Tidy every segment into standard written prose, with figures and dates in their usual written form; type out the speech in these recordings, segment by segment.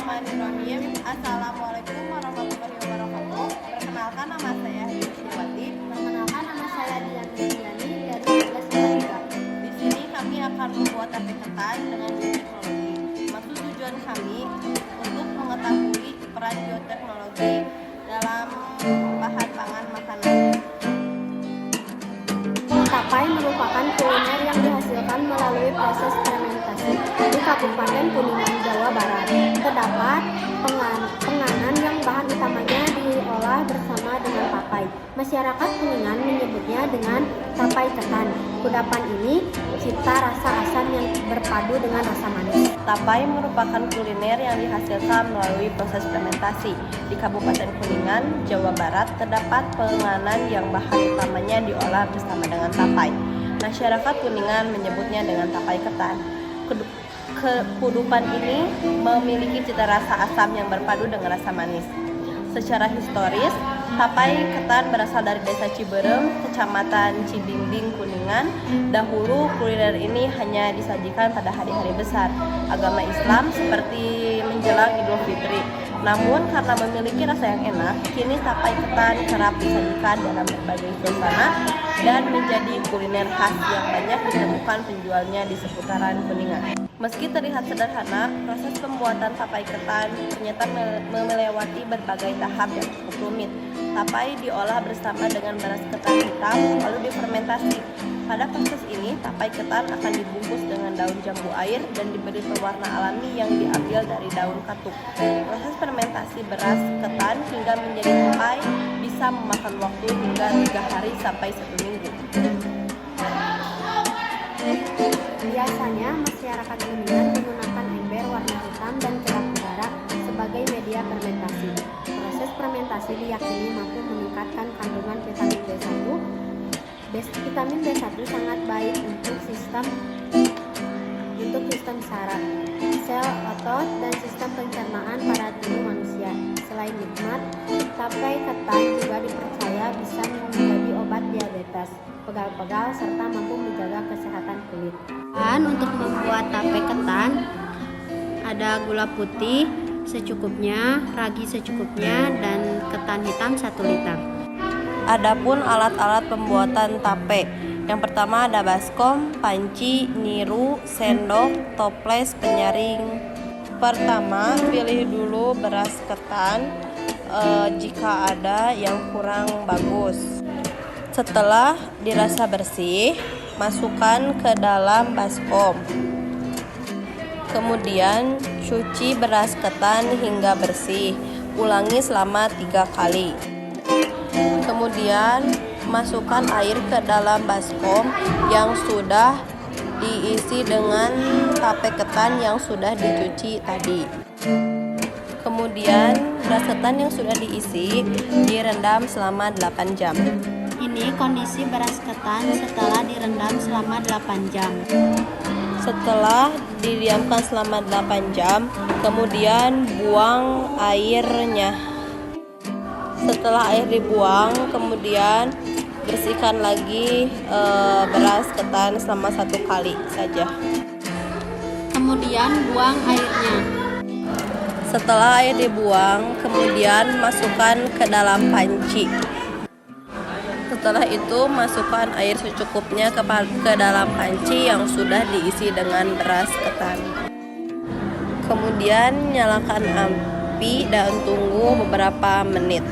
Bismillahirrahmanirrahim. Assalamualaikum warahmatullahi wabarakatuh. Perkenalkan, nama saya Hidayati. Perkenalkan, nama saya Dian Diani dari kelas 3. Di sini kami akan membuat tape ketan dengan bioteknologi. Maksud tujuan kami untuk mengetahui peran bioteknologi dalam bahan pangan makanan. Tapai merupakan kuliner yang dihasilkan melalui proses fermentasi di Kabupaten Kuningan, Jawa Barat. Terdapat penganan yang bahan utamanya diolah bersama dengan tapai. Masyarakat Kuningan menyebutnya dengan tapai ketan. Kudapan ini cita rasa asam yang berpadu dengan rasa manis. Tapai merupakan kuliner yang dihasilkan melalui proses fermentasi. Di Kabupaten Kuningan, Jawa Barat, terdapat penganan yang bahan utamanya diolah bersama dengan tapai. Masyarakat Kuningan menyebutnya dengan tapai ketan. Kudupan ini memiliki cita rasa asam yang berpadu dengan rasa manis. Secara historis, tapai ketan berasal dari desa Ciberem, kecamatan Cibimbing, Kuningan. Dahulu kuliner ini hanya disajikan pada hari-hari besar agama Islam seperti menjelang Idul Fitri. Namun karena memiliki rasa yang enak, kini tapai ketan kerap disajikan dalam berbagai suasana dan menjadi kuliner khas yang banyak ditemukan penjualnya di seputaran Kuningan. Meski terlihat sederhana, proses pembuatan tapai ketan ternyata melewati berbagai tahap yang cukup rumit. Tapai diolah bersama dengan beras ketan hitam lalu difermentasi. Pada proses ini, tapai ketan akan dibungkus dengan daun jambu air dan diberi pewarna alami yang diambil dari daun katuk. Proses fermentasi beras ketan hingga menjadi tapai bisa memakan waktu hingga 3 hari sampai 1 minggu. Biasanya masyarakat Kuningan menggunakan ember warna hitam dan kerap udara sebagai media fermentasi. Proses fermentasi diyakini mampu meningkatkan kandungan vitamin B1. Vitamin B1 sangat baik untuk sistem saraf, sel otot, dan sistem pencernaan pada tubuh manusia. Selain nikmat, tapai ketan juga dipercaya bisa menjadi obat diabetes, pegal-pegal, serta mampu menjaga kesehatan kulit. Bahan untuk membuat tape ketan ada gula putih secukupnya, ragi secukupnya, dan ketan hitam 1 liter. Adapun alat-alat pembuatan tape, yang pertama ada baskom, panci, nyiru, sendok, toples, penyaring. Pertama, pilih dulu beras ketan jika ada yang kurang bagus. Setelah dirasa bersih, masukkan ke dalam baskom. Kemudian cuci beras ketan hingga bersih. Ulangi selama 3 kali. Kemudian masukkan air ke dalam baskom yang sudah diisi dengan tape ketan yang sudah dicuci tadi. Kemudian beras ketan yang sudah diisi direndam selama 8 jam. Ini kondisi beras ketan setelah direndam selama 8 jam. Setelah didiamkan selama 8 jam, kemudian buang airnya. Setelah air dibuang, kemudian bersihkan lagi beras ketan selama 1 kali saja. Kemudian buang airnya. Setelah air dibuang, kemudian masukkan ke dalam panci. Setelah itu, masukkan air secukupnya ke dalam panci yang sudah diisi dengan beras ketan. Kemudian nyalakan api dan tunggu beberapa menit.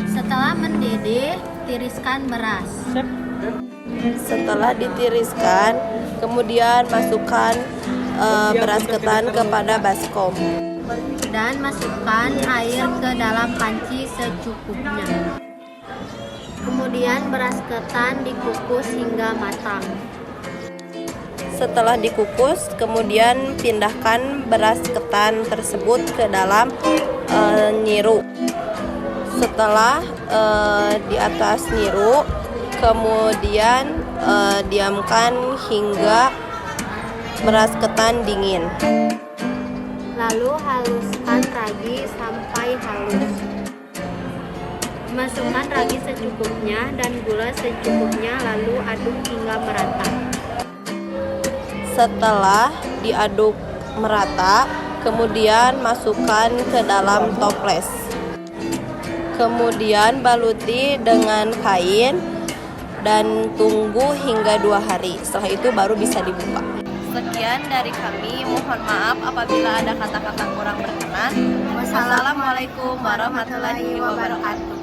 Setelah mendidih, tiriskan beras. Setelah ditiriskan, kemudian masukkan beras ketan kepada baskom. Dan masukkan air ke dalam panci secukupnya. Kemudian beras ketan dikukus hingga matang. Setelah dikukus, kemudian pindahkan beras ketan tersebut ke dalam nyiru. Setelah di atas nyiru, kemudian diamkan hingga beras ketan dingin. Lalu haluskan ragi sampai halus. Masukkan ragi secukupnya dan gula secukupnya, lalu aduk hingga merata. Setelah diaduk merata, Kemudian masukkan ke dalam toples. Kemudian baluti dengan kain dan tunggu hingga 2 hari. Setelah itu baru bisa dibuka. Sekian dari kami. Mohon maaf apabila ada kata-kata kurang berkenan. Wassalamualaikum warahmatullahi wabarakatuh.